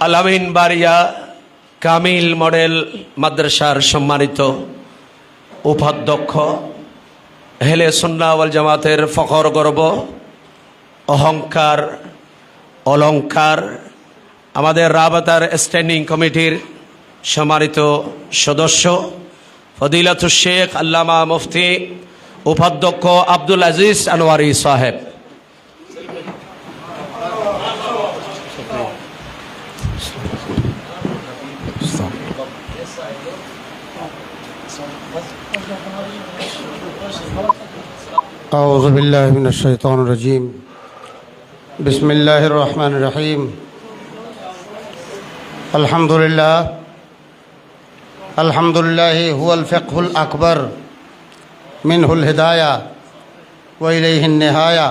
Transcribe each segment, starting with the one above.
আলামিন বারিয়া কামিল মডেল মাদ্রাসার সম্মানিত উপাধ্যক্ষ, হেলে সুন্নাহ ওয়াল জামাতের ফখর গর্ব অহংকার অলংকার, আমাদের রাবাতার স্ট্যান্ডিং কমিটির সম্মানিত সদস্য ফদিলাতুশ শেখ আল্লামা মুফতি উপাধ্যক্ষ আব্দুল আজিজ আনোয়ারি সাহেব, أعوذ بالله من الشيطان الرجيم بسم الله الرحمن الرحيم الحمد لله هو الفقه الأكبر منه الهداية وإليه النهاية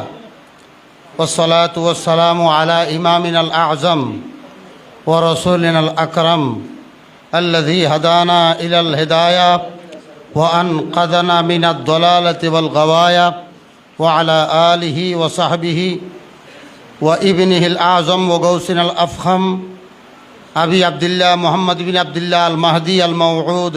والصلاة والسلام على إمامنا الأعظم ورسولنا الأكرم الذي هدانا إلى الهداية وأنقذنا من الضلالة والغوايا وعلى آله وصحبه وابنه الأعظم وغوثنا الأفخم أبي عبد الله محمد بن عبد الله المهدي الموعود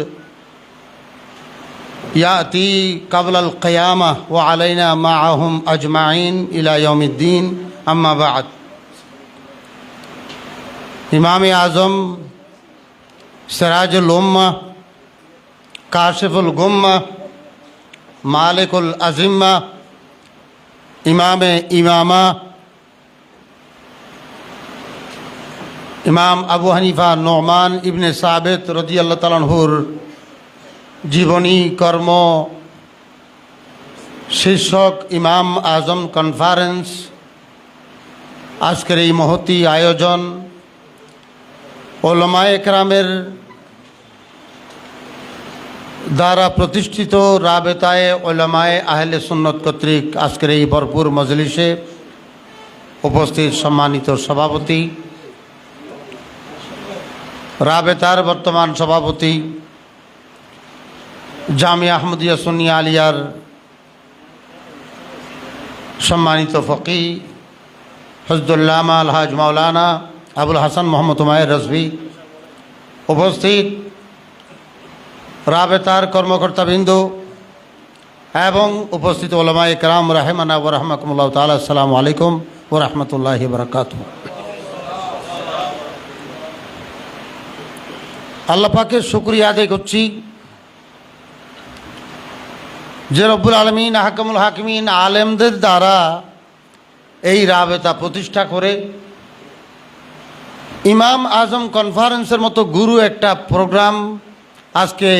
يأتي قبل القيامة وعلينا معهم أجمعين إلى يوم الدين أما بعد إمام أعظم سراج الأمة काशिफ उल-गुम्मा मालिकुल अज़िम्मा इमाम इमामा इमाम আবু হানিফা নু'মান ইবনে সাবিত রাদিয়াল্লাহু তাআলা আনহুর জীবনী কর্ম শীর্ষক ইমাম আজম কনফারেন্স আজকের এই মহতী আয়োজন উলামায়ে কেরামের দ্বারা প্রতিষ্ঠিত রাবেতায়ে উলামায়ে আহলে সুন্নত কর্তৃক আজকের এই ভরপুর মজলিসে উপস্থিত সম্মানিত সভাপতি, রাবেতার বর্তমান সভাপতি, জামিয়া আহমদিয়া সুন্নিয়া আলিয়ার সম্মানিত ফকি হযরতুল্লামা আলহাজ মাওলানা আবুল হাসান মোহাম্মদ উমাইর রাজভী, উপস্থিত রাবেতার কর্মকর্তাবৃন্দ এবং উপস্থিত উলামায়ে কেরাম রাহিমানা ওয়া রাহমাকুমুল্লাহ তাআলা, আসসালামু আলাইকুম ওয়া রাহমাতুল্লাহি ওয়া বারাকাতুহু। আল্লাহ পাকের শুকরিয়া আদায় করছি যে রব্বুল আলামিন আহকামুল হাকিমিন আলেমদের দ্বারা এই রাবেতা প্রতিষ্ঠা করে ইমাম আজম কনফারেন্সের মতো গুরু একটা প্রোগ্রাম আজকে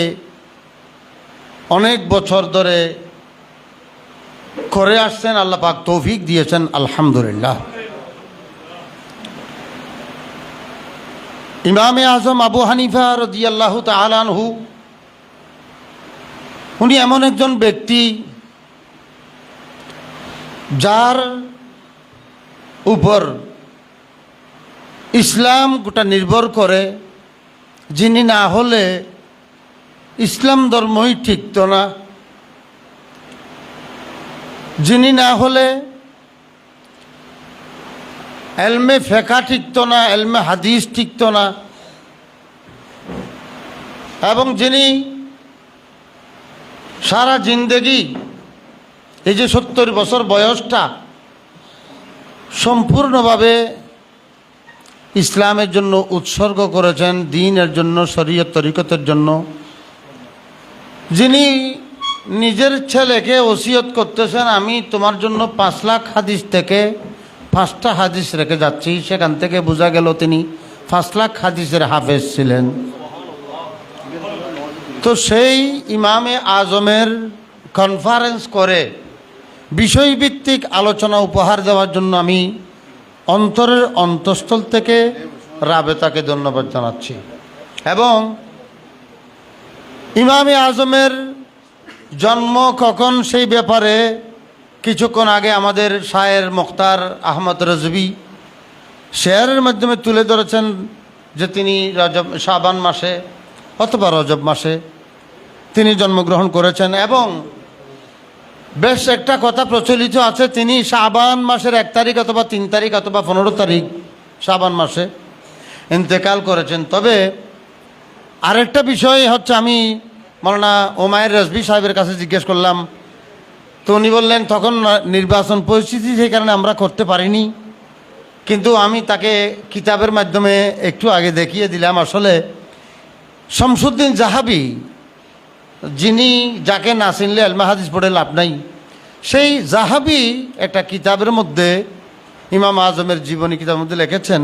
অনেক বছর ধরে করে আসছেন। আল্লাহ পাক তৌফিক দিয়েছেন, আলহামদুলিল্লাহ। ইমামে আজম আবু হানিফা রাদিয়াল্লাহু তাআলা আনহু উনি এমন একজন ব্যক্তি যার উপর ইসলাম গোটা নির্ভর করে, যিনি না হলে ইসলাম ধর্মই ঠিকত না, যিনি না হলে এলমে ফেকা ঠিকত না, এলমে হাদিস ঠিকত না, এবং যিনি সারা জিন্দেগি এই যে 70 বছর বয়সটা সম্পূর্ণভাবে ইসলামের জন্য উৎসর্গ করেছেন, দ্বীনের জন্য, শরীয়ত তরিকতের জন্য, যিনি নিজের ছেলেকে ওসিয়ত করতেছেন আমি তোমার জন্য 5 লাখ হাদিস থেকে 5টা হাদিস রেখে যাচ্ছি, সেখান থেকে বোঝা গেল তিনি 5 লাখ হাদিসের হাফেজ ছিলেন। তো সেই ইমামে আজমের কনফারেন্স করে বিষয়ভিত্তিক আলোচনা উপহার দেওয়ার জন্য আমি অন্তরের অন্তঃস্থল থেকে রাবেতাকে ধন্যবাদ জানাচ্ছি। এবং ইমামে আজমের জন্ম কখন সেই ব্যাপারে কিছুক্ষণ আগে আমাদের শায়ের মুখতার আহমদ রাজভী শেয়ারের মাধ্যমে তুলে ধরেছেন যে তিনি শাবান মাসে অথবা রজব মাসে তিনি জন্মগ্রহণ করেছেন। এবং বেশ একটা কথা প্রচলিত আছে, তিনি শাবান মাসের 1 তারিখ অথবা 3 তারিখ অথবা 15 তারিখ শাবান মাসে ইন্তেকাল করেছেন। তবে আরেকটা বিষয় হচ্ছে, আমি মাওলানা ওমায়ের রেজভী সাহেবের কাছে জিজ্ঞেস করলাম, তো উনি বললেন তখন নির্বাচন পরিস্থিতি, সেই কারণে আমরা করতে পারিনি। কিন্তু আমি তাকে কিতাবের মাধ্যমে একটু আগে দেখিয়ে দিলাম। আসলে শামসুদ্দিন জাহাবি, যিনি যাকে না চিনলে এলমা হাদিস পড়ে লাভ নাই, সেই জাহাবি একটা কিতাবের মধ্যে ইমাম আজমের জীবনী কিতাবের মধ্যে লিখেছেন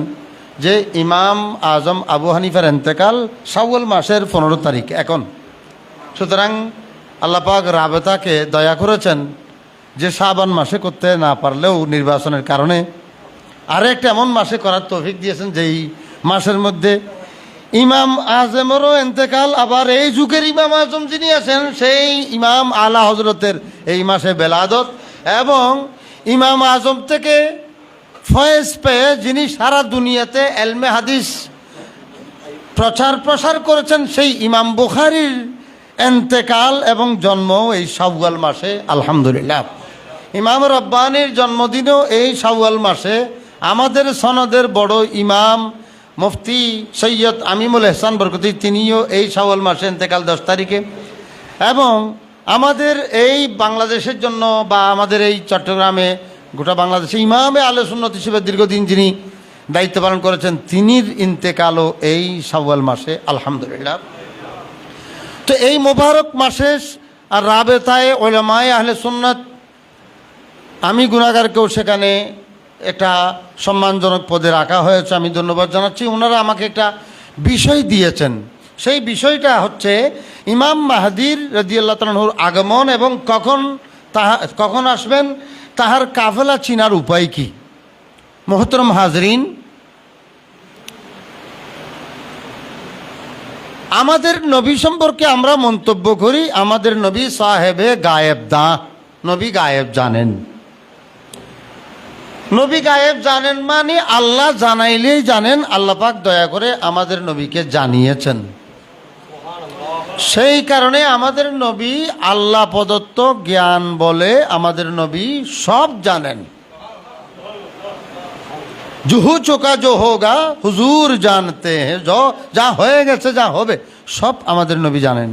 যে ইমাম আজম আবু হানিফার ইন্তেকাল শাওয়াল মাসের 15 তারিখ এখন। সুতরাং আল্লাহ পাক রাবেতাকে দয়া করেছেন যে শাবান মাসে করতে না পারলেও নির্বাচনের কারণে আরেকটা এমন মাসে করার তৌফিক দিয়েছেন যেই মাসের মধ্যে ইমাম আজমেরও ইন্তেকাল, আবার এই যুগের ইমাম আজম যিনি আছেন সেই ইমাম আলা হজরতের এই মাসে বেলাদত, এবং ইমাম আজম থেকে ফয়েজ পেয়ে যিনি সারা দুনিয়াতে এলমে হাদিস প্রসার করেছেন সেই ইমাম বুখারীর ইন্তেকাল এবং জন্ম এই শাওয়াল মাসে। আলহামদুলিল্লাহ, ইমাম রব্বানির জন্মদিনও এই শাওয়াল মাসে। আমাদের সনদের বড় ইমাম মুফতি সৈয়দ আমিমুল এহসান বরকতি, তিনিও এই শাওয়াল মাসে ইন্তেকাল 10 তারিখে। এবং আমাদের এই বাংলাদেশের জন্য বা আমাদের এই চট্টগ্রামে গোটা বাংলাদেশে ইমামে আহলে সুন্নাত হিসেবে দীর্ঘদিন যিনি দায়িত্ব পালন করেছেন, তিনির ইন্তেকালও এই শাওয়াল মাসে। আলহামদুলিল্লাহ। তো এই মোবারক মাসে আর রাবেতায়ে উলামায়ে আহলে সুন্নাত, আমি গুনাহগারকেও সেখানে একটা সম্মানজনক পদে রাখা হয়েছে, আমি ধন্যবাদ জানাচ্ছি। ওনারা আমাকে একটা বিষয় দিয়েছেন, সেই বিষয়টা হচ্ছে ইমাম মাহদির রাদিয়াল্লাহু তাআলা আনহুর আগমন এবং কখন আসবেন, তাহার কাফেলা চিনার উপায় কি। মুহতারাম হাজরিন, আমাদের নবী সম্পর্কে আমরা মন্তব্য করি আমাদের নবী সাহেবে গায়েব দা, নবী গায়েব জানেন। নবী গায়েব জানেন মানে আল্লাহ জানাইলেই জানেন। আল্লাহ পাক দয়া করে আমাদের নবীকে জানিয়েছেন, সেই কারণে আমাদের নবী আল্লাহ প্রদত্ত জ্ঞান বলে আমাদের নবী সব জানেন। জুহু চোকা জো হোগা হুজুর জানতে হ্যাঁ, যা হয়ে গেছে যা হবে সব আমাদের নবী জানেন।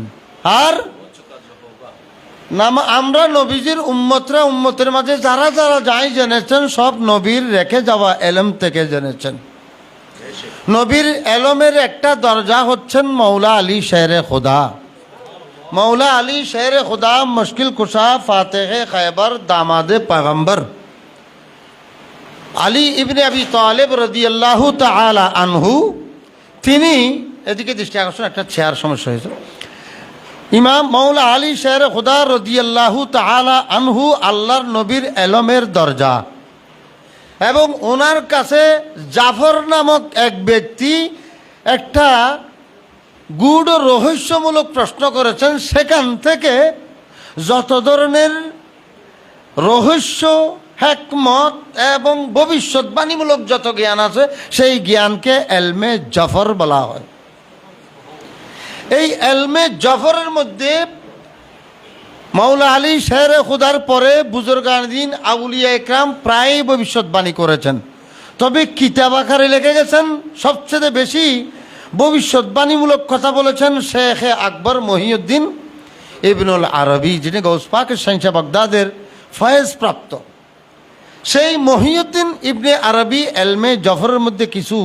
আর আমরা নবীজির উম্মতের মাঝে যারা যাই জেনেছেন সব নবীর রেখে যাওয়া এলম থেকে জেনেছেন। নবীর এলমের একটা দরজা হচ্ছেন মৌলা আলী শেরে খুদা। মৌলা আলী শেরে খুদা মুশকিল কুশা ফাতেহে খৈবর দামাদে পয়গম্বর আলী ইবনে আবি তালেব রাদিয়াল্লাহু তাআলা আনহু, তিনি এদিকে দৃষ্টি আকর্ষণ, একটা চেয়ার সমস্যা হয়েছে। ইমাম মৌলা আলী শেরে খুদা রাদিয়াল্লাহু তাআলা আনহু আল্লাহর নবীর এলমের দরজা, এবং ওনার কাছে জাফর নামক এক ব্যক্তি একটা গূঢ় রহস্যমূলক প্রশ্ন করেছেন। সেখান থেকে যত ধরনের রহস্য, হিকমত এবং ভবিষ্যৎবাণীমূলক যত জ্ঞান আছে সেই জ্ঞানকে এলমে জাফর বলা হয়। এই এলমে জাফরের মধ্যে মৌলা আলী শেরে খুদার পরে বুজুর্গান আউলিয়া ইকরাম প্রায় ভবিষ্যৎবাণী করেছেন, তবে কিতাব আকারে লিখে গেছেন। সবচেয়ে বেশি ভবিষ্যৎবাণীমূলক কথা বলেছেন শেখে আকবর মহিউদ্দিন ইবনুল আরবি, যিনি গৌস পাক শাইখে বাগদাদের ফয়েজ প্রাপ্ত। সেই মহিউদ্দিন ইবনে আরবি এলমে জাফরের মধ্যে কিছু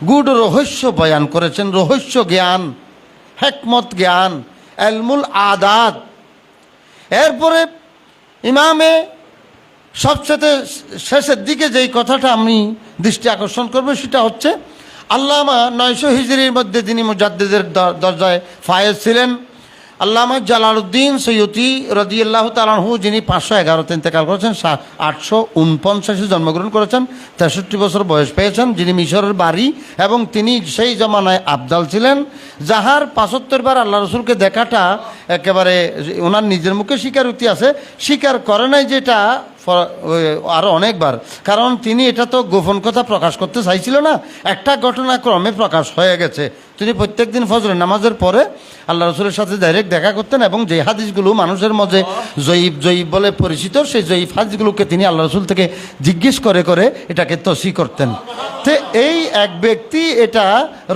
গূঢ় রহস্য বয়ান করেছেন, রহস্য জ্ঞান, হিকমত জ্ঞান, এলমুল আদাত। এরপরে ইমামে সবচেয়ে শেষের দিকে যেই কথাটা আমি দৃষ্টি আকর্ষণ করব সেটা হচ্ছে আল্লামা 900 হিজরির মধ্যে যিনি মুজাদ্দিদের দরজায় ফায়েজ ছিলেন, আল্লামা জালালউদ্দিন সৈয়দী রাদিয়াল্লাহু তাআলা আনহু, যিনি 511তে ইন্তেকাল করেছেন, 849 জন্মগ্রহণ করেছেন, 63 বছর বয়স পেয়েছেন, যিনি মিশরের বাড়ি, এবং তিনি সেই জমানায় আবদাল ছিলেন, যাহার 75 বার আল্লাহ রসুলকে দেখাটা একেবারে ওনার নিজের মুখে স্বীকারোক্তি আছে, স্বীকার করে নাই যেটা আরও অনেকবার, কারণ তিনি এটা তো গোপন কথা প্রকাশ করতে চাইছিল না, একটা ঘটনাক্রমে প্রকাশ হয়ে গেছে। তিনি প্রত্যেক দিন ফজরের নামাজের পরে আল্লাহ রসুলের সাথে ডাইরেক্ট দেখা করতেন এবং যে হাদিসগুলো মানুষের মধ্যে জয়ীব বলে পরিচিত, সেই জয়ীব হাদিসগুলোকে তিনি আল্লাহ রসুল থেকে জিজ্ঞেস করে করে এটাকে তসি করতেন। তো এই এক ব্যক্তি এটা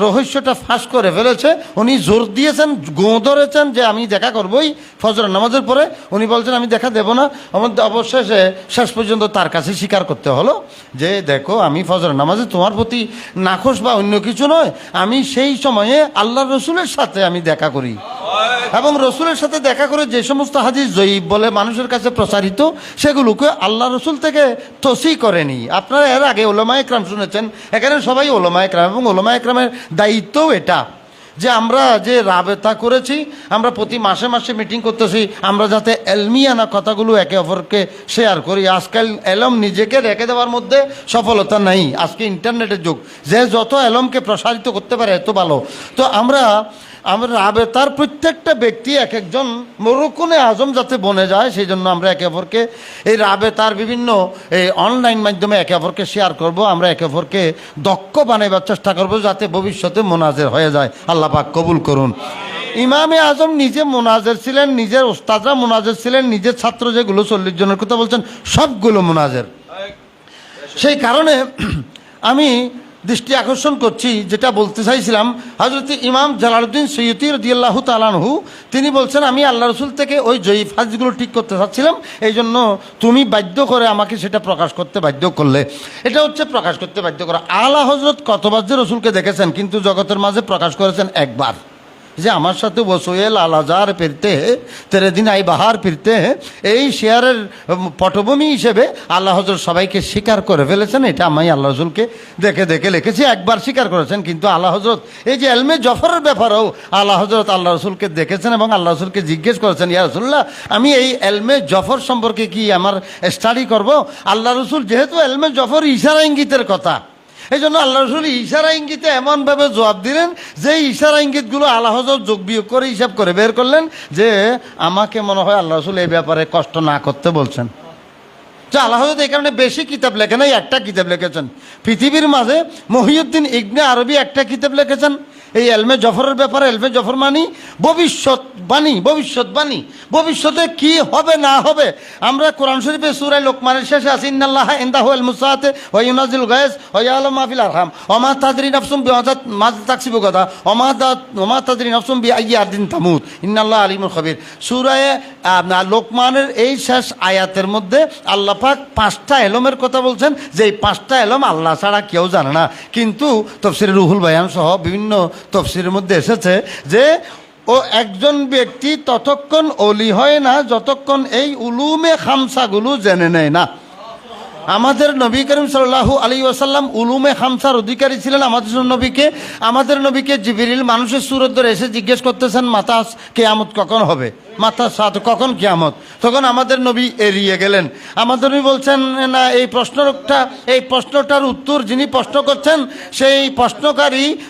রহস্যটা ফাঁস করে ফেলেছে, উনি জোর দিয়েছেন, গোঁ ধরেছেন যে আমি দেখা করবই ফজরের নামাজের পরে। উনি বলছেন আমি দেখা দেব না। অবশেষে শেষ পর্যন্ত তার কাছে স্বীকার করতে হলো যে দেখো, আমি ফজরের নামাজে তোমার প্রতি নাখোশ বা অন্য কিছু নয়, আমি সেই সময়ে আল্লাহ রসুলের সাথে আমি দেখা করি এবং রসুলের সাথে দেখা করে যে সমস্ত হাদিস জয়ীব বলে মানুষের কাছে প্রচারিত, সেগুলোকে আল্লাহ রসুল থেকে তসি করেনি। আপনারা এর আগে ওলামা একরাম শুনেছেন, এখানে সবাই ওলামা একরাম, এবং ওলামা একরামের দায়িত্বও এটা যে আমরা যে রাবেতা করেছি, আমরা প্রতি মাসে মাসে মিটিং করতেছি, আমরা যাতে এলমিয়ানা কথাগুলো একে অপরকে শেয়ার করি। আজকাল এলম নিজেকে রেখে দেওয়ার মধ্যে সফলতা নাই, আজকে ইন্টারনেটের যুগ, যে যত এলমকে প্রসারিত করতে পারে এত ভালো। তো আমরা রাবেতার প্রত্যেকটা ব্যক্তি এক একজন মরুকুনে আজম যাতে বনে যায়, সেই জন্য আমরা একে অপরকে এই রাবেতার বিভিন্ন এই অনলাইন মাধ্যমে একে অপরকে শেয়ার করব, আমরা একে অপরকে দক্ষ বানাইবার চেষ্টা করব যাতে ভবিষ্যতে মোনাজের হয়ে যায়। আল্লাহ পাক কবুল করুন। ইমামে আজম নিজে মোনাজের ছিলেন, নিজের ওস্তাদরা মোনাজের ছিলেন, নিজের ছাত্র যেগুলো 40 জনের কথা বলছেন সবগুলো মোনাজের। সেই কারণে আমি দৃষ্টি আকর্ষণ করছি, যেটা বলতে চাইছিলাম, হযরত ইমাম জালালউদ্দিন সৈয়দী রাদিয়াল্লাহু তাআলা আনহু তিনি বলছেন আমি আল্লাহ রসুল থেকে ওই জয়ীফ হাদিসগুলো ঠিক করতে চাচ্ছিলাম, এই জন্য তুমি বাধ্য করে আমাকে সেটা প্রকাশ করতে বাধ্য করলে। এটা হচ্ছে প্রকাশ করতে বাধ্য করা। আলা হজরত কতবার যে রসুলকে দেখেছেন, কিন্তু জগতের মাঝে প্রকাশ করেছেন একবার, যে আমার সাথে বসোয়েল আলাজার ফিরতে তেরে দিন আই বাহার ফিরতে, এই শেয়ারের পটভূমি হিসেবে আল্লাহ হজরত সবাইকে স্বীকার করে ফেলেছেন। এটা আমি আল্লাহ রসুলকে দেখে দেখে লিখেছি, একবার স্বীকার করেছেন। কিন্তু আল্লাহ হজরত এই যে এলমে জফরের ব্যাপারেও আল্লাহ হজরত আল্লাহ রসুলকে দেখেছেন এবং আল্লাহ রসুলকে জিজ্ঞেস করেছেন, ইয়া রাসূলুল্লাহ আমি এই এলমে জফর সম্পর্কে কি আমার স্টাডি করব? আল্লাহ রসুল যেহেতু এলমে জফর ইশারা ইঙ্গিতের কথা, এই জন্য আল্লাহ রসুল ইশারা ইঙ্গিতে এমনভাবে জবাব দিলেন যে ইশারা ইঙ্গিতগুলো আল্লাহ হজরত যোগ বিয়োগ করে হিসাব করে বের করলেন যে আমাকে মনে হয় আল্লাহ রসুল এই ব্যাপারে কষ্ট না করতে বলছেন। যে আল্লাহ হজরত এই কারণে বেশি কিতাব লেখেন, এই একটা কিতাব লিখেছেন। পৃথিবীর মাঝে মহিউদ্দিন ইবনে আরবি একটা কিতাব লিখেছেন এই এলমে জফরের ব্যাপারে। এলমে জফর মানি ভবিষ্যৎবাণী, ভবিষ্যৎবাণী, ভবিষ্যতে কি হবে না হবে। আমরা কোরআন শরীফে সূরা লোকমানের শেষে আছি, ইন্নাল্লাহা ইনদাহু ইলমুস সাআতি ওয়া ইউনাজিলুল গায়স ওয়া ইয়ালামু মা ফিল আরহাম ওয়া মা তাদরি নাফসুম বিমা তাকসিবু গাদা ওয়া মা তাদরি নাফসুম বিআইয়ি আরদিন তামুত ইন্নাল্লাহা আলিমুল খাবীর। সূরা লোকমানের এই শেষ আয়াতের মধ্যে আল্লাহ পাক 5টা এলমের কথা বলছেন, যে এই 5টা এলম আল্লাহ ছাড়া কেউ জানে না। কিন্তু তাফসীরে রুহুল বায়ান সহ বিভিন্ন তাফসীরের মধ্যে এসেছে যে ও একজন ব্যক্তি ততক্ষণ ওলি হয় না যতক্ষণ এই উলুমে খামসাগুলো জেনে নেয় না। আমাদের নবী করিম সাল্লাল্লাহু আলাইহি ওয়াসাল্লাম উলুমে খামসার অধিকারী ছিলেন। আমাদের নবীকে জিবরিল মানুষের সুরত ধরে এসে জিজ্ঞেস করতেছেন মাতা কিয়ামত কখন হবে, মাতা সাত কখন কিয়ামত। তখন আমাদের নবী এড়িয়ে গেলেন। আমাদের নবী বলছেন না, এই প্রশ্নটার উত্তর যিনি প্রশ্ন করছেন সেই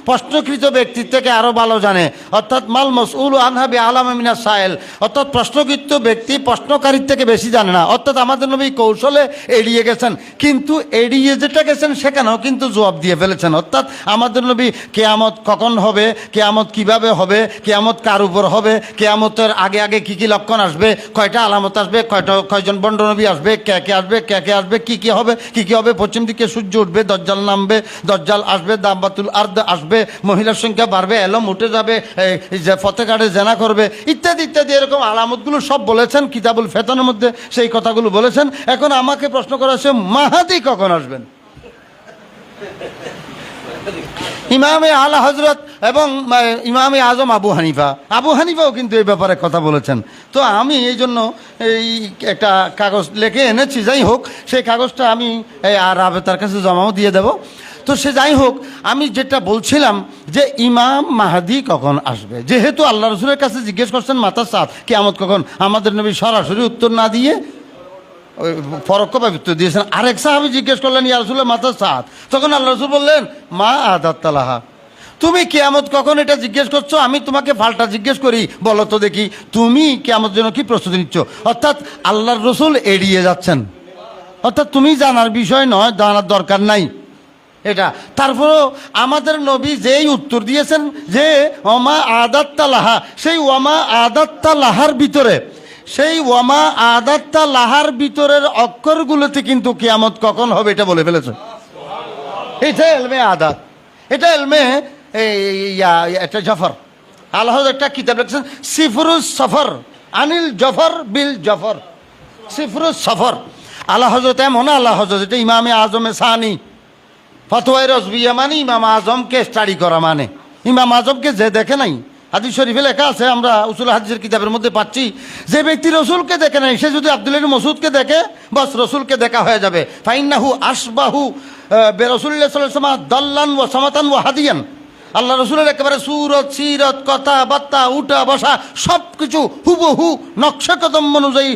প্রশ্নকৃত ব্যক্তির থেকে আরও ভালো জানে, অর্থাৎ মাল মাসউল আনহা বিআলাম মিনাস সাইল, অর্থাৎ প্রশ্নকৃত ব্যক্তি প্রশ্নকারীর থেকে বেশি জানে না। অর্থাৎ আমাদের নবী কৌশলে এড়িয়ে গেছেন, কিন্তু এড়িয়ে যেটা গেছেন সেখানেও কিন্তু জবাব দিয়ে ফেলেছেন। অর্থাৎ আমাদের নবী কিয়ামত কখন হবে, কিয়ামত কিভাবে হবে, কিয়ামত কার উপর হবে, কিয়ামতের আগে আগে কি কি লক্ষণ আসবে, কয়টা আলামত আসবে, কয়জন বন্ড নবী আসবে, কে আসবে, কি কি হবে, পশ্চিম দিকে সূর্য উঠবে, দজ্জাল নামবে, দজ্জাল আসবে, দাব্বাতুল আরদ আসবে, মহিলার সংখ্যা বাড়বে, এলম উঠে যাবে, যে ফতেঘাটে জেনা করবে, ইত্যাদি ইত্যাদি এরকম আলামতগুলো সব বলেছেন কিতাবুল ফেতনের মধ্যে, সেই কথাগুলো বলেছেন। এখন আমাকে প্রশ্ন করা হচ্ছে মাহাদি কখন আসবেন? ইমামে আলা হজরত এবং ইমামে আজম আবু হানিফাও কিন্তু এই ব্যাপারে কথা বলেছেন। তো আমি এই জন্য এই একটা কাগজ লিখে এনেছি, যাই হোক সেই কাগজটা আমি আর রাবেতার কাছে জমাও দিয়ে দেব। তো সে যাই হোক, আমি যেটা বলছিলাম যে ইমাম মাহাদি কখন আসবে, যেহেতু আল্লাহ রসুলের কাছে জিজ্ঞেস করছেন মাতা সাত কিয়ামত কখন, আমাদের নবী সরাসরি উত্তর না দিয়ে ওই পরোক্ষভাবে উত্তর দিয়েছেন। আরেক সাহাবী জিজ্ঞেস করলেন ইয়া রাসূলুল্লাহ মাতা সাত, তখন আল্লাহ রসুল বললেন মা আদাত্তালাহা, তুমি কিয়ামত কখন এটা জিজ্ঞেস করছো, আমি তোমাকে পাল্টা জিজ্ঞেস করি, বলো তো দেখি তুমি কিয়ামত জন্য কি প্রস্তুতি নিচ্ছ? অর্থাৎ আল্লাহর রসুল এড়িয়ে যাচ্ছেন, অর্থাৎ তুমি জানার বিষয় নয়, জানার দরকার নাই এটা। তারপরেও আমাদের নবী যেই উত্তর দিয়েছেন যে ওমা আদাত্তা লাহা, সেই ওমা আদাত্তা লাহার ভিতরে, সেই ওমা আদাত্তা লাহার ভিতরের অক্ষরগুলোতে কিন্তু কিয়ামত কখন হবে এটা বলে ফেলেছে। এটা এলমে আদাত, এটা এলমে একটা জফর। আল্লাহ একটা কিতাব লিখছেন সিফরুস সফর আনিল জফর বিল জফর, সিফরুস সফর। আল্লাহ হজরত এমন আল্লাহ হজরত, এটা ইমামে আজমে সানি ফতোয়ায়ে রজবিয়া মানে ইমাম আজমকে স্টাডি করা, মানে ইমাম আজমকে যে দেখে নাই, হাদিস শরীফে লেখা আছে, আমরা উসুল হাদিসের কিতাবের মধ্যে পাচ্ছি, যে ব্যক্তি রসুলকে দেখে নাই সে যদি আব্দুল্লাহ ইবনে মাসউদকে দেখে বাস রসুলকে দেখা হয়ে যাবে। ফাইন্নাহু আশবাহু বেরসুলিল্লাহ সাল্লাল্লাহু আলাইহি ওয়াসাল্লাম দাল্লান ওয়া সামাতান ওয়া হাদিয়ান। আল্লাহ রসুলের একেবারে সুরত সিরত কথাবার্তা উঠা বসা সব কিছু হুবহু নকশা কদম অনুযায়ী।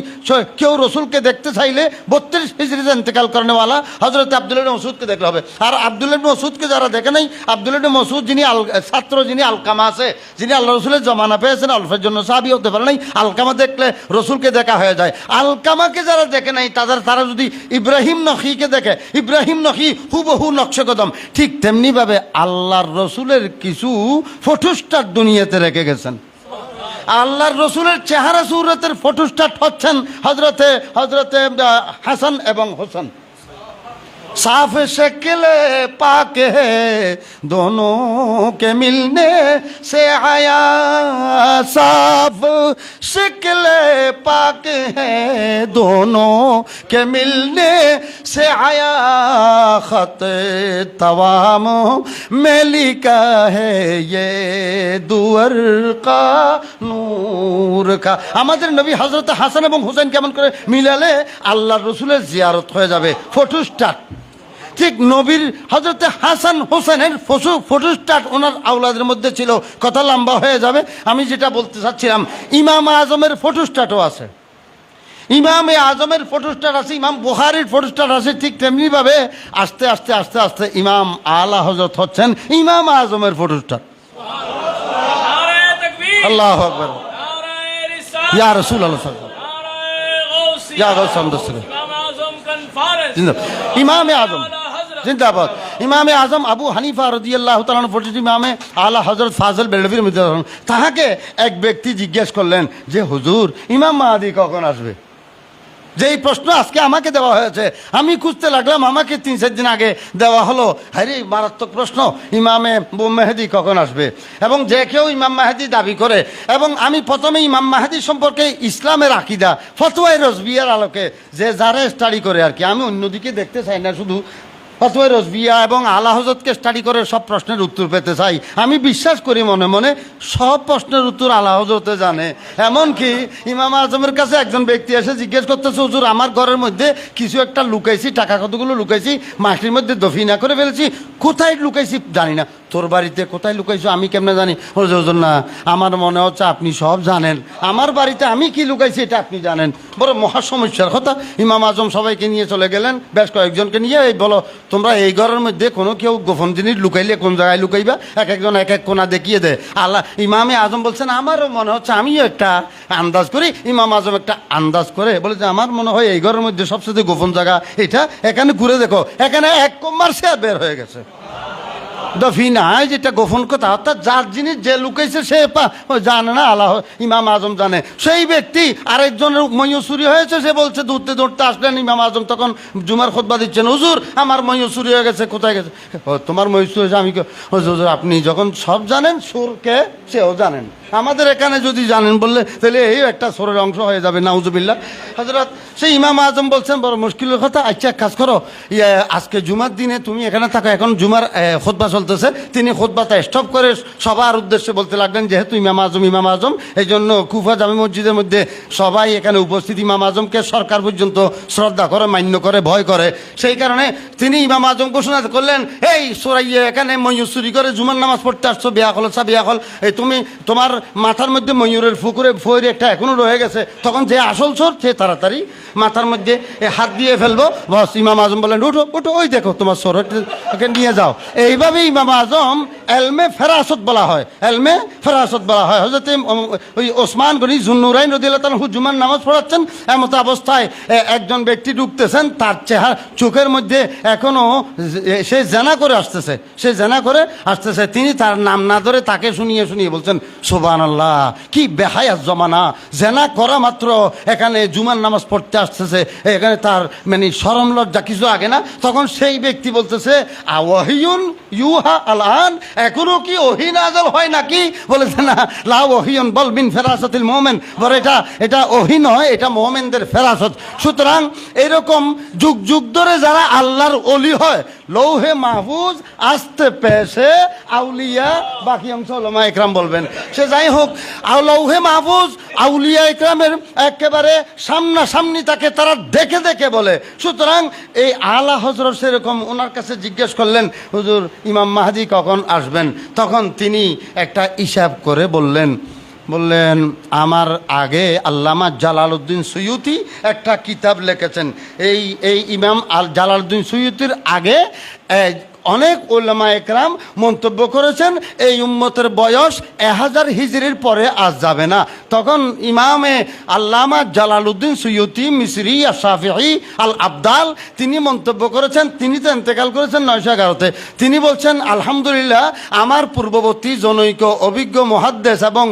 কেউ রসুলকে দেখতে চাইলে 32 হিজরিতে ইন্তেকাল করেনেওয়ালা হজরত আব্দুল্লাহ ইবনে মাসউদকে দেখতে হবে। আর আব্দুল্লাহ ইবনে মাসউদকে যারা দেখে নাই, আব্দুল্লাহ ইবনে মাসউদ যিনি ছাত্র, যিনি আলকামা আছে, যিনি আল্লাহ রসুলের জমানা পেয়েছেন, অল্পের জন্য সাহাবী হতে পারে নাই, আলকামা দেখলে রসুলকে দেখা হয়ে যায়। আলকামাকে যারা দেখে নাই তারা যদি ইব্রাহিম নখীকে দেখে, ইব্রাহিম নখী হুবহু নকশা কদম। ঠিক তেমনিভাবে আল্লাহর রসুলের কিছু ফটোস্টার দুনিয়াতে রেখে গেছেন। আল্লাহর রসুলের চেহারা সুরতের ফটোস্টার হচ্ছেন হজরতে হাসান এবং হোসেন। साफ शक्ल पाक है दोनों के मिलने से आया, साफ शक्ल पाक है दोनों के मिलने से आया, खत तवाम में लिखा है ये दुअर का नूर का। আমাদের নবী হযরত হাসান এবং হোসেন কেমন করে মিলালে আল্লাহর রসুলের জিয়ারত হয়ে যাবে, ফটোস্টার। ঠিক নবীর হযরত হাসান হোসেনের ফটোস্টাট ওনার আওলাদের মধ্যে ছিল। কথা লম্বা হয়ে যাবে, আমি যেটা বলতে চাচ্ছিলাম, ইমাম আজমের ফটোস্টাটও আছে, ইমামে আজমের ফটোস্টাট আছে, ইমাম বুখারীর ফটোস্টাট আছে। ঠিক তেমনিভাবে আস্তে আস্তে আস্তে আস্তে ইমাম আলা হযরত হচ্ছেন ইমাম আজমের ফটোস্টাট। আল্লাহু আকবার, ইয়া রাসূলুল্লাহ ইয়া রাসূলুল্লাহ, ইমামে আজম জিন্দাবাদ। ইমামে আজম আবু হানিফা রাদিয়াল্লাহু তাআলা পরিচিত ইমামে আলা হযরত ফাজল বেরলভীর মধ্যে তাহাকে এক ব্যক্তি জিজ্ঞেস করলেন যে হুজুর ইমাম মাহদী কখন আসবে? যেই প্রশ্ন আজকে আমাকে দেওয়া হয়েছে, আমি খুঁজতে লাগলাম, আমাকে 3-4 দিন আগে দেওয়া হলো। আরে মারাত্মক প্রশ্ন, ইমামে মেহেদী কখন আসবে? এবং যে কেউ ইমাম মাহদী দাবি করে, এবং আমি প্রথমে ইমাম মাহদী সম্পর্কে ইসলামের আকীদা ফতোয়ায়ে রজবিয়ার আলোকে যে যারা স্টাডি করে আর কি, আমি অন্যদিকে দেখতে চাই না, শুধু ফতোয়ায়ে রজবিয়া এবং আলা হযরতকে স্টাডি করে সব প্রশ্নের উত্তর পেতে চাই। আমি বিশ্বাস করি মনে মনে সব প্রশ্নের উত্তর আলা হযরতে জানে। এমনকি ইমাম আজমের কাছে একজন ব্যক্তি এসে জিজ্ঞেস করতেছে, হুজুর আমার ঘরের মধ্যে কিছু একটা লুকাইছি, টাকা কতগুলো লুকাইছি, মাটির মধ্যে দফিনা করে ফেলেছি, কোথায় লুকাইছি জানি না। তোর বাড়িতে কোথায় লুকাইছো আমি কেমনে জানি? হুজুর না, আমার মনে হচ্ছে আপনি সব জানেন, আমার বাড়িতে আমি কি লুকাইছি এটা আপনি জানেন। বড় মহা সমস্যার কথা। ইমাম আজম সবাইকে নিয়ে চলে গেলেন, বেশ কয়েকজনকে নিয়ে, এই বলো তোমরা এই ঘরের মধ্যে কোনো কেউ গোপন জিনিস লুকাইলে কোন জায়গায় লুকাইবা, এক একজন এক এক কোণা দেখিয়ে দেয়। আল্লাহ ইমামে আজম বলছেন আমারও মনে হচ্ছে, আমিও একটা আন্দাজ করি। ইমাম আজম একটা আন্দাজ করে বলে যে আমার মনে হয় এই ঘরের মধ্যে সবচেয়ে গোপন জায়গা এটা, এখানে ঘুরে দেখো, এখানে এক কোম্মার শেয়ার বের হয়ে গেছে। দফিনা যেটা গোপন কথা, অর্থাৎ যার জিনিস যে লুকাইছে সে জানে না, আল্লাহ ইমাম আজম জানে। সেই ব্যক্তি আরেকজনের ময়ূ চুরি হয়েছে, সে বলছে দৌড়তে দৌড়তে আসলেন, ইমাম আজম তখন জুমার খুতবা দিচ্ছেন, হুজুর আমার ময়ূ চুরি হয়ে গেছে, কোথায় গেছে? তোমার ময়ূ চুরি হয়েছে? আমি হুজুর আপনি যখন সব জানেন, সুরকে সেও জানেন, আমাদের এখানে যদি জানেন বললে তাহলে এই একটা সোরের অংশ হয়ে যাবে, নাউজুবিল্লাহ। হযরত সেই ইমাম আজম বলছেন বড় মুশকিলের কথা, আচ্ছা কাজ করো, আজকে জুমার দিনে তুমি এখানে থাকো, এখন জুমার খুতবা চলতেছে। তিনি খুতবাটা স্টপ করে সবার উদ্দেশ্যে বলতে লাগলেন, যেহেতু ইমাম আজম এই জন্য কুফা জামি মসজিদের মধ্যে সবাই এখানে উপস্থিত ইমাম আজমকে সরকার পর্যন্ত শ্রদ্ধা করে, মান্য করে, ভয় করে। সেই কারণে তিনি ইমাম আজম ঘোষণা করলেন, এই সোরাইয়ে এখানে ময়ূর চুরি করে জুমার নামাজ পড়তে আসছো, বিয়া হল সা বিয়া হল, এই তুমি তোমার মাথার মধ্যে ময়ূরের ফোর একটা এখনো রয়ে গেছে। তখন যে আসল চোর সে তাড়াতাড়ি মাথার মধ্যে হাত দিয়ে ফেলবো। বস ইমাম আজম বলেন উঠো উঠো, ওই দেখো তোমার চোরকে নিয়ে যাও। এইভাবে ইমাম আজম এলমে ফেরাসত বলা হয়, এলমে ফেরাসত বলা হয়। হযরত ওই ওসমান গনি যুন্নুরাইন রাদিয়াল্লাহু তাআলা জুমার নামাজ পড়াচ্ছেন, এমত অবস্থায় একজন ব্যক্তি ঢুকতেছেন, তার চোখের মধ্যে এখনো সে জেনা করে আসতেছে, সে জেনা করে আসতেছে। তিনি তার নাম না ধরে তাকে শুনিয়ে শুনিয়ে বলছেন, সুবহানাল্লাহ, কি বেহায়া জমানা, জেনা করা মাত্র এখানে জুমার নামাজ পড়তে আসতেছে, এখানে তার মানে শরম লজ্জা কিছু আগে না। তখন সেই ব্যক্তি বলতেছে, ওয়াহিয়ুন ইউহা আলান, এখনো কি ওহী নাযিল হয় নাকি? বলেছে না, লা ওয়াহিয়ুন বল মিন ফেরাসাতিল মুমিন, বলে এটা ওহী নয়, এটা মুমিনদের ফেরাসত। সুতরাং এরকম যুগ যুগ ধরে যারা আল্লাহর ওলি হয়, লৌহে মাহফুজ আস্তে পেশে আউলিয়া, বাকি অংশ ওলামা একরাম বলবেন। সে যাই হোক, লৌহে মাহফুজ আউলিয়া একরামের একেবারে সামনাসামনি তাকে তারা দেখে দেখে বলে। সুতরাং এই আলা হযরত সেরকম ওনার কাছে জিজ্ঞেস করলেন, হুজুর ইমাম মাহদি কখন আসবেন? তখন তিনি একটা হিসাব করে বললেন, আমার আগে আল্লামা জালালউদ্দিন সুয়ুতি একটা কিতাব লিখেছেন। এই ইমাম জালালউদ্দিন সুয়ুতির আগে অনেক উলামা একরাম মন্তব্য করেছেন এই উম্মতের বয়স 1000 হিজরির পরে আজ যাবে না। তখন ইমামে আল্লামা জালালউদ্দিন সুয়ুতি মিসরি শাফিঈ আল আবদাল তিনি মন্তব্য করেছেন, তিনি তো ইন্তেকাল করেছেন 911-তে। তিনি বলছেন, আলহামদুলিল্লাহ, আমার পূর্ববর্তী জনৈক অভিজ্ঞ মুহাদ্দিস এবং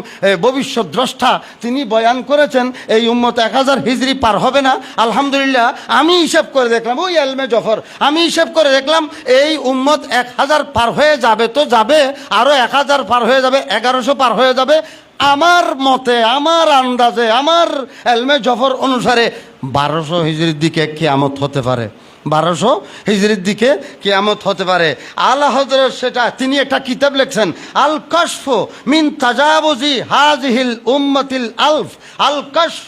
ভবিষ্যৎ দ্রষ্টা তিনি বয়ান করেছেন এই উম্মত 1000 হিজরি পার হবে না। আলহামদুলিল্লাহ, আমি হিসাব করে দেখলাম, ওই এলমে জফর, আমি হিসাব করে দেখলাম এই উম্মত 1000 পার হয়ে যাবে, তো যাবে, আরো 1000 পার হয়ে যাবে, 1100 পার হয়ে যাবে। আমার মতে, আমার আন্দাজে, আমার এলমে জফর অনুসারে 1200 হিজরির দিকে কিয়ামত হতে পারে, 1200 হিজরির দিকে কিয়ামত হতে পারে। আলা হযরত সেটা তিনি একটা কিতাব লিখছেন, আল কাশফ মিন তাজাবুজি হাযিহিল উম্মাতিল আলফ, আল কাশফ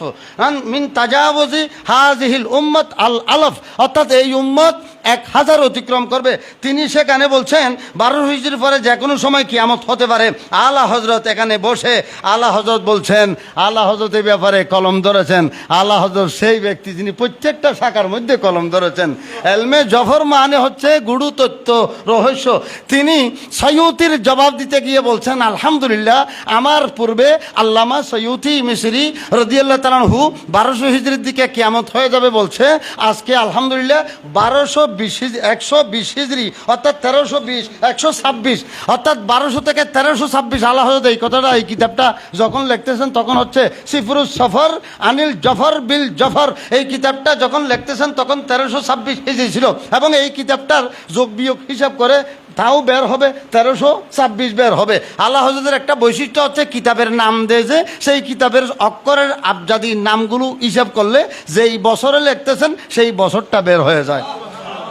মিন তাজাবুজি হাযিহিল উম্মাত আল আলফ, অর্থাৎ এই উম্মত 1000 অতিক্রম করবে। তিনি সেখানে বলছেন 1200 হিজরির পরে যে কোনো সময় কিয়ামত হতে পারে। আলা হযরত এখানে বসে আলা হযরত বলছেন, আলা হযরত এই ব্যাপারে কলম ধরেছেন। আলা হযরত সেই ব্যক্তি যিনি প্রত্যেকটা শাখার মধ্যে কলম ধরেছেন। এলমে জফর মানে হচ্ছে গুরু তত্ত্ব রহস্য। তিনি সৈয়ুতির জবাব দিতে গিয়ে বলছেন, আলহামদুলিল্লাহ, আমার পূর্বে আল্লামা সৈয়ুতি মিসরি রাদিয়াল্লাহু তাআলা আনহু 1200 হিজরির দিকে কিয়ামত হয়ে যাবে বলছে। আজকে আলহামদুলিল্লাহ 120 হিজরি, অর্থাৎ 1320, 126, অর্থাৎ 1200 থেকে 1326। আল্লাহ হযরত এই কথাটা, এই কিতাবটা যখন লিখতেছেন তখন হচ্ছে সিফরুস সফর আনিল জফর বিল জফর, এই কিতাবটা যখন লিখতেছেন তখন 1326 হিজরি ছিল, এবং এই কিতাবটার যোগ বিয়োগ হিসাব করে তাও বের হবে 1326 বের হবে। আল্লাহ হযরতের একটা বৈশিষ্ট্য হচ্ছে কিতাবের নাম দেয় যে, সেই কিতাবের অক্ষরের আবজাদি নামগুলো হিসাব করলে যেই বছরে লিখতেছেন সেই বছরটা বের হয়ে যায়।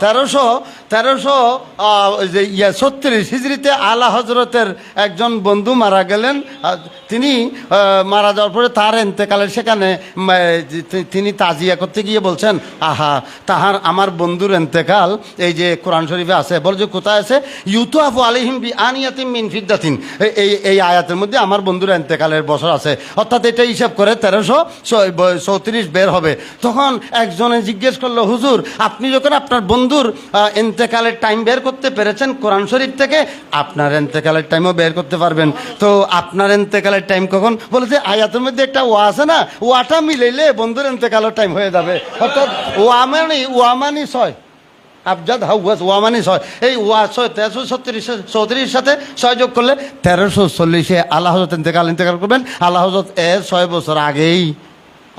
1336 হিজরিতে আলা হযরতের একজন বন্ধু মারা গেলেন। তিনি মারা যাওয়ার পরে তার ইন্তেকালের সেখানে তিনি তাজিয়া করতে গিয়ে বলছেন, আহা, আমার বন্ধুর ইন্তেকাল এই যে কোরআন শরীফে আছে, বল যে কোথায় আছে, ইউতুআফু আলাইহিম বিআনিয়াতিন মিন ফিদ্দাতিন, এই আয়াতের মধ্যে আমার বন্ধুর ইন্তেকালের বছর আছে, অর্থাৎ এটা হিসাব করে 1334 বের হবে। তখন একজনে জিজ্ঞেস করলো, হুজুর, আপনি যখন আপনার বন্ধুর ইন্তেকালের টাইম বের করতে পেরেছেন কোরআন শরীফ থেকে, আপনার ইন্তেকালের টাইমও বের করতে পারবেন, তো আপনার ইন্তেকালের টাইম কখন? বলেছে আয়াতের মধ্যে একটা ওয়া আছে না, ওয়াটা মিলাইলে বন্ধুর ইন্তেকালের টাইম হয়ে যাবে, অর্থাৎ ওয়ামানি 6 আবজাদ হাউয়াস, ওয়ামানি 6, এই ওয়া 1334 সাথে 6 যোগ করলে 1340-এ আল্লাহ হযরত ইন্তেকাল করবেন। আল্লাহ হযরত 6 বছর আগেই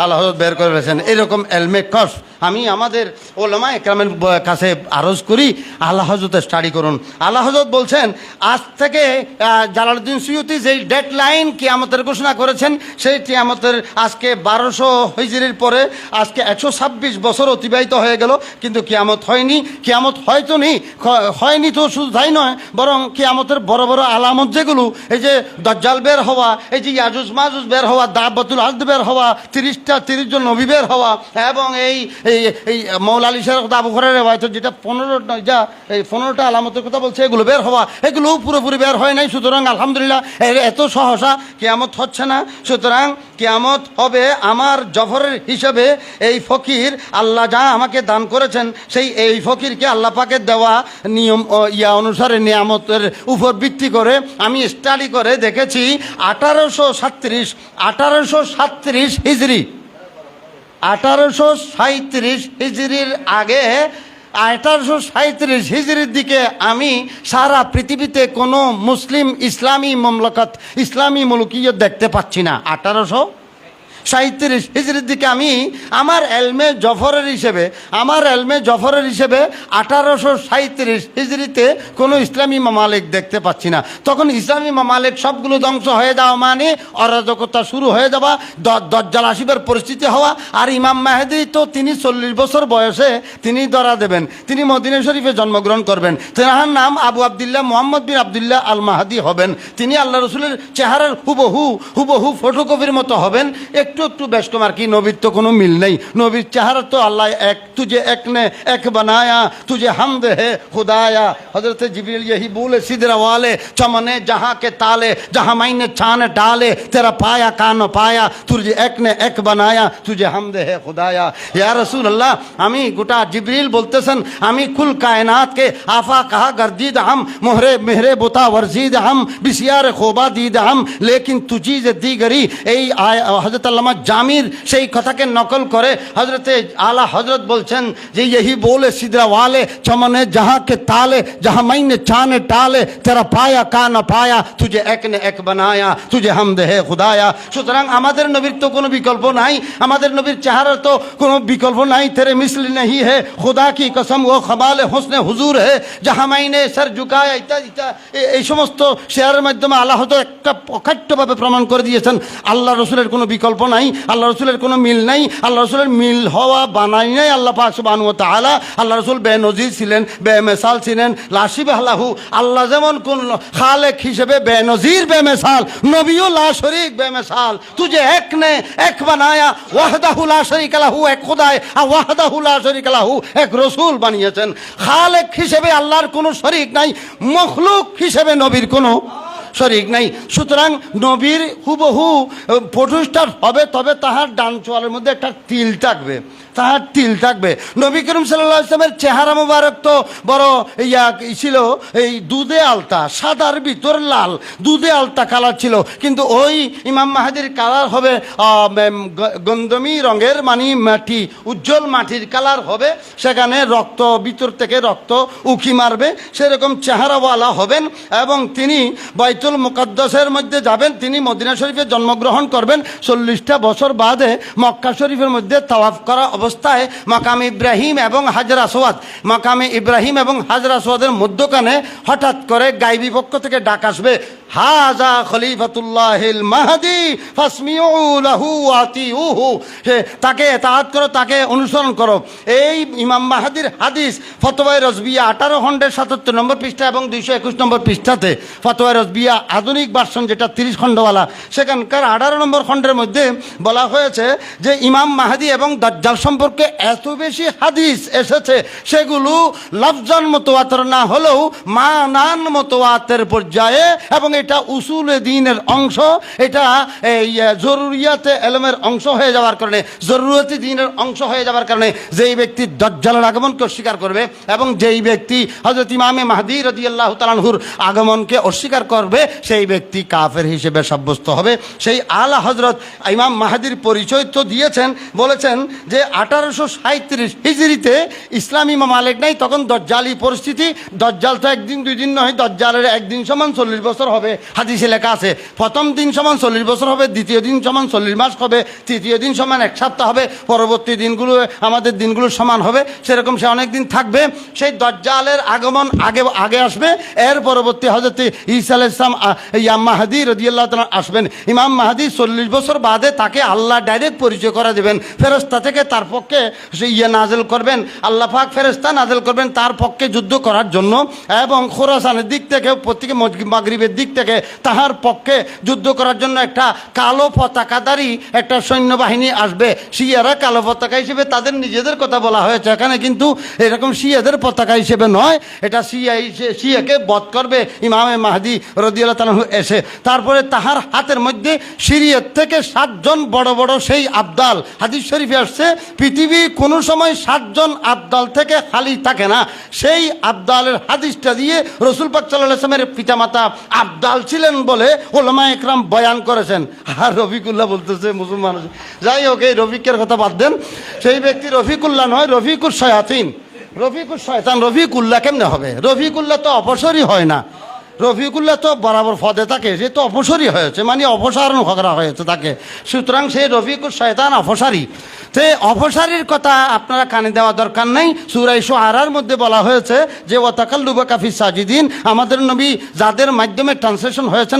আল্লাহ হযরত বের করে ফেলেছেন। এরকম এলমে কশফ আমি আমাদের ওলামা একরামের কাছে আরজ করি, আল্লাহ হযরত স্টাডি করুন। আল্লাহ হযরত বলছেন, আজ থেকে জালালউদ্দিন সুয়ুতি যেই ডেড লাইন কিয়ামতের ঘোষণা করেছেন, সেই কিয়ামতের আজকে 1200 হিজরির পরে আজকে 126 বছর অতিবাহিত হয়ে গেল, কিন্তু কিয়ামত হয়নি। কিয়ামত হয়নি তো শুধু তাই নয়, বরং কিয়ামতের বড় বড় আলামত যেগুলো, এই যে দাজ্জাল বের হওয়া, এই যে ইয়াজুজ মাজুজ বের হওয়া, দাব্বাতুল আরদ বের হওয়া, 30টা 30 জন নবী বের হওয়া, এবং এই এই এই মৌলা আলী শাহ আবু হুরায়রা রেওয়ায়েত যেটা 15টা আলামতের কথা বলছে, এগুলো বের হওয়া, এগুলো পুরোপুরি বের হয় নাই। সুতরাং আলহামদুলিল্লাহ এত সহসা কিয়ামত হচ্ছে না। সুতরাং কিয়ামত হবে আমার জফরের হিসেবে এই ফকির আল্লাহ যা আমাকে দান করেছেন, সেই এই ফকিরকে আল্লাহ পাকের দেওয়া নিয়ম অনুসারে নিয়ামতের উপর ভিত্তি করে আমি স্টাডি করে দেখেছি 1837 হিজরি, 1837 হিজরির আগে 1837 হিজরির দিকে আমি সারা পৃথিবীতে কোনো মুসলিম ইসলামী মমলকত, ইসলামী মুলুকিয়ত দেখতে পাচ্ছি না। 1837 হিজরির দিকে আমি আমার এলমে জফরের হিসেবে 1837 হিজরিতে কোনো ইসলামী মামালিক দেখতে পাচ্ছি না। তখন ইসলামী মামালিক সবগুলো ধ্বংস হয়ে যাওয়া মানে অরাজকতা শুরু হয়ে যাওয়া, দজ্জাল আসিবার পরিস্থিতি হওয়া। আর ইমাম মাহদি তো তিনি 40 বছর বয়সে তিনি ধরা দেবেন, তিনি মদিনা শরীফে জন্মগ্রহণ করবেন। তেনার নাম আবু আবদুল্লাহ মুহাম্মদ বিন আবদুল্লাহ আল মাহাদি হবেন। তিনি আল্লাহ রসুলের চেহারার হুবহু ফটোকপির মতো হবেন। একটু বেশকম আর কি, নবীর তো কোনো মিল নেই। নবীর চেহারা তো আল্লাহ এক, তুঝে এক নে এক বানায়া, তুঝে হামদ হে খুদায়া। হজরত জিবরিল यही बोले सिदरा वाले चमने जहाँ के ताले, जहाँ मैंने छान डाले तेरा पाया कान पाया, तुझे एक ने एक बनाया, तुझे हमद है खुदाया। या रसूल अल्लाह, আমি গোটা জিবরিল বলতেছেন আমি কুল কায়নাত के आफा कहा गर्दीद हम मोहरे मेहरे बोता वर्जीद हम बिसियार खोबा दीद हम लेकिन तुझी जे दीगरी। এই হযরত আল্লামা জামির সেই কথাকে নকল করে হযরতে আলা হযরত বলছেন যে यही बोले सिदरा वाले चमने जहाँ के ताले, जहाँ मैंने चाने टाले तेरा पाया का न पाया, तुझे एक ने एक बनाया, तुझे हमद है खुदाया। সুতরাং আমাদের নবীর তো কোনো বিকল্প নাই, আমাদের নবীর চেহারার তো কোনো বিকল্প নাই। তেরে মিসলি नहीं है खुदा की कसम वो खमाल हुस्न हुजूर है जहाँ मैंने सर झुकाया ইত্যাদি। এই সমস্ত শেয়ারের মাধ্যমে আল্লাহ হয়তো একটা অকাট্যভাবে প্রমাণ করে দিয়েছেন আল্লাহ রসুলের কোনো বিকল্প নাই, আল্লাহ রসুলের কোনো মিল নাই, আল্লাহ রসুলের মিল হওয়া বানাই নাই আল্লাহ পাক সুবহানাহু ওয়া তাআলা। আল্লাহ রসুল বেনজির ছিলেন, বেমেসাল ছিলেন, লাশিবাহ লাহু। আল্লাহ যেমন কোন খালেক হিসেবে বেনজির বেমেসাল, নবীও লা শরীক বেমেসাল। তুঝে এক নে এক বানায়া, ওয়াহদাহু লা শরীকা লাহু, এক খোদায় আর ওয়াহদাহু লা শরীকা লাহু, এক রসুল বানিয়েছেন। খালেক হিসেবে আল্লাহর কোনো শরীক নাই, মখলুক হিসেবে নবীর কোনো শরীক নাই। সুতরাং নবীর হুবহু ফটোস্টার হবে, তবে তাহার ডান চোয়ালের মধ্যে একটা তিল থাকবে, তাহার তিল থাকবে। নবী করিম সাল্লাল্লাহু আলাইহি ওয়াসাল্লামের চেহারা মোবারক তো বড় ছিল, এই দুধে আলতা, সাদার ভিতর লাল, দুধে আলতা কালার ছিল। কিন্তু ওই ইমাম মাহাদির কালার হবে গন্ধমি রঙের, মানে মাটি, উজ্জ্বল মাটির কালার হবে। সেখানে রক্ত, ভিতর থেকে রক্ত উকি মারবে, সেরকম চেহারাওয়ালা হবেন। এবং তিনি বাইতুল মুকাদ্দাসের মধ্যে যাবেন, তিনি মদিনা শরীফে জন্মগ্রহণ করবেন। 40টা বছর বাদে মক্কা শরীফের মধ্যে তাওয়াফ করা অবস্থায় মাকামে ইব্রাহিম এবং হাজর আসওয়াদ, মাকামে ইব্রাহিম এবং হাজর আসওয়াদের মধ্যখানে হঠাৎ করে গায়বী পক্ষ থেকে ডাক আসবে, হাজা খলিফাতুল্লাহিল মাহদি ফাসমিউ লাহু আতিউহু। তাকে তাআত করো, তাকে অনুসরণ করো। এই ইমাম মাহাদির হাদিস ফতোয়া রজবিয়া 18 খণ্ডের 77 নম্বর পৃষ্ঠা এবং 221 নম্বর পৃষ্ঠাতে, ফতোয়া রজবিয়া আধুনিক ভার্সন যেটা 30 খণ্ডওয়ালা, সেখানকার 18 নম্বর খণ্ডের মধ্যে বলা হয়েছে যে ইমাম মাহাদি এবং দাজ্জাল সম্পর্কে এত বেশি হাদিস এসেছে, সেগুলো লফজান মুতাওয়াতির না হলেও মানান মুতাওয়াতির পর্যায়ে, এবং এটা উসুলে দ্বীনের অংশ, এটা এই জরুরিয়াতে ইলমের অংশ হয়ে যাওয়ার কারণে, জরুরতি দ্বীনের অংশ হয়ে যাওয়ার কারণে যেই ব্যক্তি দাজ্জালের আগমনকে অস্বীকার করবে এবং যেই ব্যক্তি হযরত ইমামে মাহদী রাদিয়াল্লাহু তাআলা আনহুর আগমনকে অস্বীকার করবে, সেই ব্যক্তি কাফের হিসেবে সাব্যস্ত হবে। সেই আলা হযরত ইমাম মাহদীর পরিচয় তো দিয়েছেন, বলেছেন যে 1837 হিজরিতে ইসলামী মামালিক নাই, তখন দজ্জালি পরিস্থিতি। দজ্জাল তো একদিন দুই দিন নয়, দজ্জালের একদিন সমান 40 বছর হবে, হাদিসে লেখা আছে। প্রথম দিন সমান 40 বছর হবে, দ্বিতীয় দিন সমান 40 মাস হবে, তৃতীয় দিন সমান 1 সপ্তাহ হবে, পরবর্তী দিনগুলো আমাদের দিনগুলো সমান হবে। সেরকম সে অনেক দিন থাকবে। সেই দজ্জালের আগমন আগে আসবে, এর পরবর্তী হযরত ঈসা আলাইহিস সালাম ইমাম মাহদী রাদিয়াল্লাহু তাআলা আসবেন। ইমাম মাহদী 40 বছর বাদে তাকে আল্লাহ ডাইরেক্ট পরিচয় করা দেবেন, ফেরেশতা থেকে তার পক্ষে নাজেল করবেন, আল্লাহ পাক ফেরেশতা নাজেল করবেন তার পক্ষে যুদ্ধ করার জন্য। এবং খোরাসানের দিক থেকে, প্রত্যেকে মাগরিবের দিক থেকে থেকে তাহার পক্ষে যুদ্ধ করার জন্য একটা কালো পতাকাধারী একটা সৈন্যবাহিনী আসবে। শিয়ারা কালো পতাকা হিসেবে তাদের নিজেদের কথা বলা হয়েছে এখানে, কিন্তু এরকম শিয়াদের পতাকা হিসেবে নয়, এটা শিয়াকে বধ করবে ইমামে মাহদি রাদিয়াল্লাহু তাআলা এসে। তারপরে তাহার হাতের মধ্যে সিরিয়ার থেকে 7 জন বড় বড় সেই আবদাল, হাদিস শরীফে আসছে পৃথিবী কোনো সময় 7 জন আবদাল থেকে খালি থাকে না। সেই আবদালের হাদিসটা দিয়ে রসুল পাক সাল্লাল্লাহু আলাইহি ওয়াসাল্লামের পিতামাতা আবদাল ছিলেন বলে ওলামা একরাম বয়ান করেছেন। আর রফিকুল্লাহ বলতেছে মুসলমান, যাই হোক এই রফিকের কথা বাদ দেন, সেই ব্যক্তি রফিকুল্লাহ নয়, রফিকুল শয়াতিন, রফিকুল শয়তান। রফিকুল্লাহ কেমনে হবে? রফিকুল্লাহ তো অপসরই হয় না, রফিকুল্লাহ তো বরাবর পদে থাকে, সে তো অপসরই হয়েছে, মানে অপসারণ করা হয়েছে তাকে, সুতরাং সেই রফিকুল শয়তান অপসারী। তো অপসারীর কথা আপনারা কানে দেওয়া দরকার নেই। সূরা শুআরার মধ্যে বলা হয়েছে যে ওয়াতাকাল্লুবাকা ফিস সাজিদিন, আমাদের নবী যাদের মাধ্যমে ট্রান্সলেশন হয়েছেন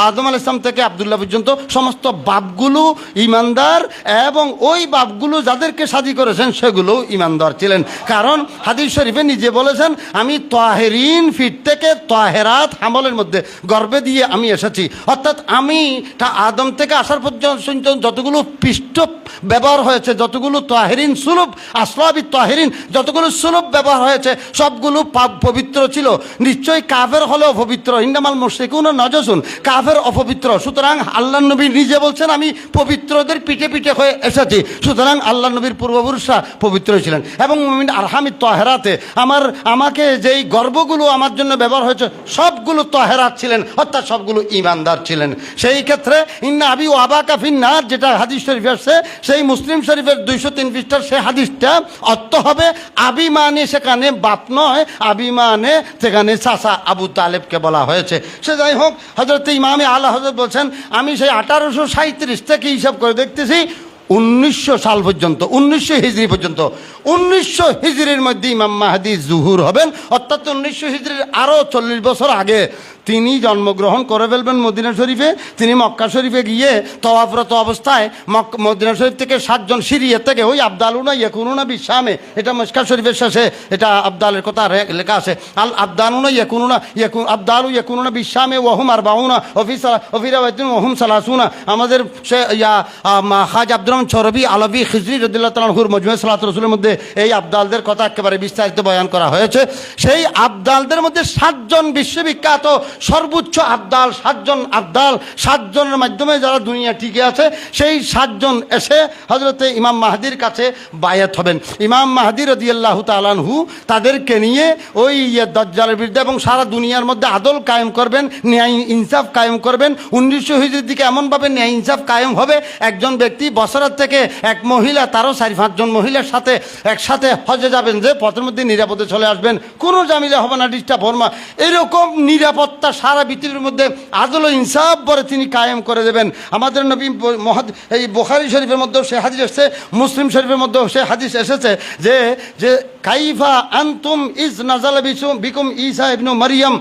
আদম আলাইহিস সালাম থেকে আব্দুল্লাহ পর্যন্ত সমস্ত বাপগুলো ইমানদার, এবং ওই বাপগুলো যাদেরকে শাদী করেছেন সেগুলো ইমানদার ছিলেন। কারণ হাদিস শরীফে নিজে বলেছেন আমি তাহেরিন ফিট থেকে তাহেরাত আমলের মধ্যে গর্বে দিয়ে আমি এসেছি, অর্থাৎ আমি আদম থেকে আসার পর্যন্ত যতগুলো পৃষ্ঠ ব্যবহার হয়েছে, যতগুলো তাহেরিন সুলভ আসলাবি তাহেরিন যতগুলো সুলভ ব্যবহার হয়েছে সবগুলো পবিত্র ছিল। নিশ্চয়ই কাফের হলেও পবিত্র, ইন্নামাল মুশরিকুনা নাজাসুন, কাফের অপবিত্র। সুতরাং আল্লাহ নবী নিজে বলছেন আমি পবিত্রদের পিঠে পিঠে হয়ে এসেছি, সুতরাং আল্লাহ নবীর পূর্বপুরুষরা পবিত্র ছিলেন। এবং আরহামি তাহেরাতে আমাকে যেই গর্বগুলো আমার জন্য ব্যবহার হয়েছে সবগুলো তাহেরাত ছিলেন, অর্থাৎ সবগুলো ইমানদার ছিলেন। সেই ক্ষেত্রে ইন্না আবি ওয়া আবাকা ফিন্নার, যেটা হাদিস শরীফে আসছে, সেই মুসলিম শরীফের 203 পৃষ্ঠার সেই হাদিসটা অর্থ হবে আবি মানে সেখানে বাপ নয়, আবি মানে সেখানে চাচা আবু তালেবকে বলা হয়েছে। সে যাই হোক, হযরত ইমামে আলা হযরত বলছেন আমি সেই 1837 থেকে হিসাব করে দেখতেছি 1900 সাল পর্যন্ত, 1900 হিজরি পর্যন্ত, 1900 হিজরির মধ্যে ইমাম মাহদি জুহুর হবেন, অর্থাৎ 1900 হিজরির আরও 40 বছর আগে তিনি জন্মগ্রহণ করে ফেলবেন মদিনা শরীফে। তিনি মক্কা শরীফে গিয়ে তওয়াফরত অবস্থায় মদিনা শরীফ থেকে 7 জন সিরিয়া থেকে ওই আবদালুনা ইয়াকুনুনা বিশামে, এটা মক্কা শরীফের শেষে এটা আবদালের কথা লেখা আছে, আল আবদালুনা আবদালু ইয়াকুনুনা বিশামে ওয়াহুম আরবাউনা ওফি রাওয়ায়াতিন ওয়াহুম সালাসুনা। আমাদের সে খাজা আব্দুর রহমান চরবি আলভী খিজরি রাদিয়াল্লাহু তাআলা আনহুর মজমুয়ে সালাতুর রাসূলের মধ্যে এই আবদালদের কথা একেবারে বিস্তারিত বয়ান করা হয়েছে। সেই আবদালদের মধ্যে 7 জন বিশ্ববিখ্যাত সর্বোচ্চ আবদাল, 7 জন আবদাল, 7 জনের মাধ্যমে যারা দুনিয়া টিকে আছে, সেই 7 জন এসে হযরতে ইমাম মাহদির কাছে বায়াত হবেন। ইমাম মাহদি রাদিয়াল্লাহু তাআলা আনহু তাদেরকে নিয়ে ওই দাজ্জালের বিরুদ্ধে এবং সারা দুনিয়ার মধ্যে আদল কায়েম করবেন, ন্যায় ইনসাফ কায়েম করবেন। 1900 হিজরির দিকে এমনভাবে ন্যায় ইনসাফ কায়েম হবে, একজন ব্যক্তি বছরের থেকে এক মহিলা তারও 4-5 জন মহিলার সাথে একসাথে হজে যাবেন, যে পথের মধ্যে নিরাপদে চলে আসবেন, কোনো জামিলা হবে না, ডিস্টার্ব হবে। এরকম নিরাপত্তা সারা পৃথিবীর মধ্যে আদল ও ইনসাফ বলে তিনি কায়েম করে দেবেন। আমাদের নবী এই বুখারী শরীফের মধ্যেও সে হাদিস এসেছে, মুসলিম শরীফের মধ্যেও সে হাদিস এসেছে যে যে কাইফা আনতুম ইজ নাজালা বিকুম ঈসা ইবনু মারিয়াম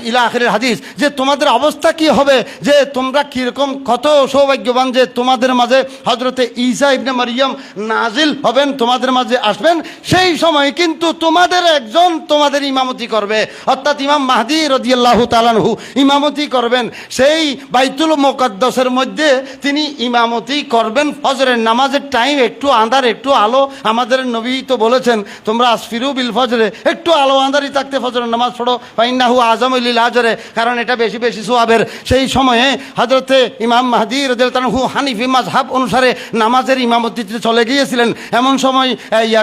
ইলা আখিরের হাদিস, যে তোমাদের অবস্থা কি হবে, যে তোমরা কীরকম কত সৌভাগ্যবান যে তোমাদের মাঝে হজরতে ঈসা ইবনে মারিয়াম নাজিল হবেন, তোমাদের মাঝে আসবেন, সেই সময় কিন্তু তোমাদের একজন তোমাদের ইমামতি করবে, অর্থাৎ ইমাম মাহদি রাদিয়াল্লাহু তাআলা আনহু ইমামতি করবেন। সেই বাইতুল মুকাদ্দাসের মধ্যে তিনি ইমামতি করবেন। ফজরের নামাজের টাইম একটু আঁধার একটু আলো, আমাদের নবী তো বলেছেন তোমরা আসফিরু বিল ফজরে, একটু আলো আঁধারি থাকতে ফজরের নামাজ পড়ো, ফাইন্নাহু আযামু লিল আজরে, কারণ এটা বেশি বেশি সওয়াবের। সেই সময়ে হযরতে ইমাম মাহদি রাদিয়াল্লাহু আনহু হানিফি মাযহাব অনুসারে নামাজের ইমামতিতে চলে গিয়েছিলেন। এমন সময়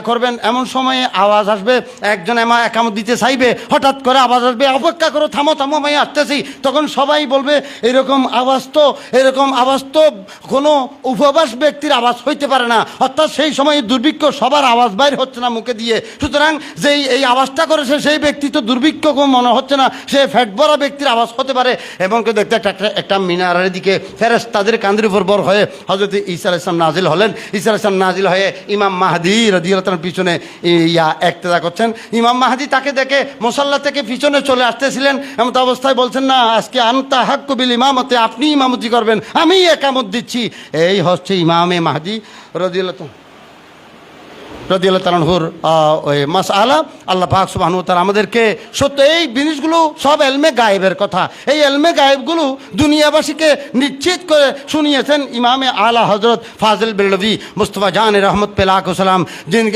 করবেন, এমন সময়ে আওয়াজ আসবে, একজন একামত দিতে চাইবে, হঠাৎ করে আওয়াজ আসবে অপেক্ষা করো, থামো থামো আমি আসতেছি। তখন সবাই বলবে এরকম আওয়াজ তো কোনো উপবাস ব্যক্তির আওয়াজ হইতে পারে না, অর্থাৎ সেই সময় দুর্ভিক্ষ সবার আওয়াজ বাইর হচ্ছে না মুখে দিয়ে, সুতরাং যেই এই আওয়াজটা করেছে সেই ব্যক্তি তো দুর্ভিক্ষ মনে হচ্ছে না, সে ফ্যাট ভরা ব্যক্তির আওয়াজ হতে পারে। এবং কেউ দেখতে একটা মিনারের দিকে ফেরেশতাদের কাঁধের উপর বর হয়ে হযরত ঈসা আলাইহিস সালাম নাজিল হলেন। ঈসা আলাইহিস সালাম নাজিল হয়ে ইমাম মাহদি রাদিয়াল্লাহু তাআলার পিছনে ইক্তেদা করছেন। ইমাম মাহদি তাকে দেখে মুসাল্লা থেকে পিছনে চলে আসতেছিলেন, এমন অবস্থায় বলছেন না আজকে আনতা হাক্কু বিল ইমামতে, আপনি ইমামতি করবেন, আমি একামত দিচ্ছি। এই হচ্ছে ইমামে মাহদি রাদিয়াল্লাহু তাআলা। রাদিয়াল্লাহু তাআলা আনহুর ওই মাসআলা আল্লাহ পাক সুবহানাহু ওয়া তাআলা আমাদেরকে সত্য এই জিনিসগুলো সব এলমে গায়েবের কথা। এই এলমে গায়েবগুলো দুনিয়াবাসীকে নিশ্চিত করে শুনিয়েছেন ইমামে আলা হজরত ফাজিল বেলভি মুস্তফা জান রহমত পে লাখো সালাম, যিনি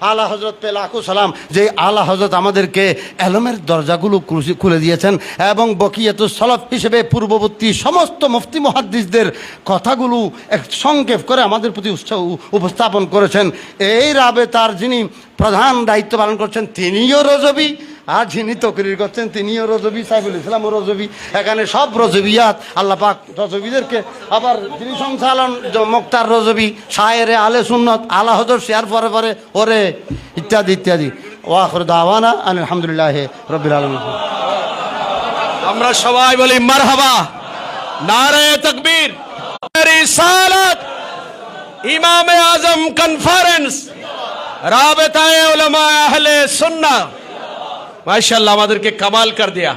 আলা হজরত পে লাখো সালাম, যে আলা হজরত আমাদেরকে এলমের দরজাগুলো খুলে দিয়েছেন এবং বকিয়াতুস সলফ হিসেবে পূর্ববর্তী সমস্ত মুফতি মুহাদ্দিসদের কথাগুলো সংক্ষেপ করে আমাদের প্রতি উপস্থাপন করেছেন। এই তার যিনি প্রধান দায়িত্ব পালন করছেন তিনিও রজবি, আর যিনি তকরির করছেন তিনিও রজবি, সাইফুল ইসলামও রজবি। এখানে সব রজবিয়াত আল্লাহ পাক রজবিদেরকে, আবার যিনি সংচালন মুক্তার রজবি, শায়েরে আলে সুন্নত, আলা হজর শেয়ার পরে পরে ওরে ইত্যাদি ইত্যাদি। ওয়াখির দাওয়ানা আলহামদুলিল্লাহ রাব্বিল আলামিন। আমরা সবাই বলি মারহাবা, নারে তাকবীর। রিসালাত ইমামে আজম কনফারেন্স রাবেতায়ে উলামা আহলে সুন্নাহ, মাশাআল্লাহ আমাদেরকে কামাল কর দিয়া।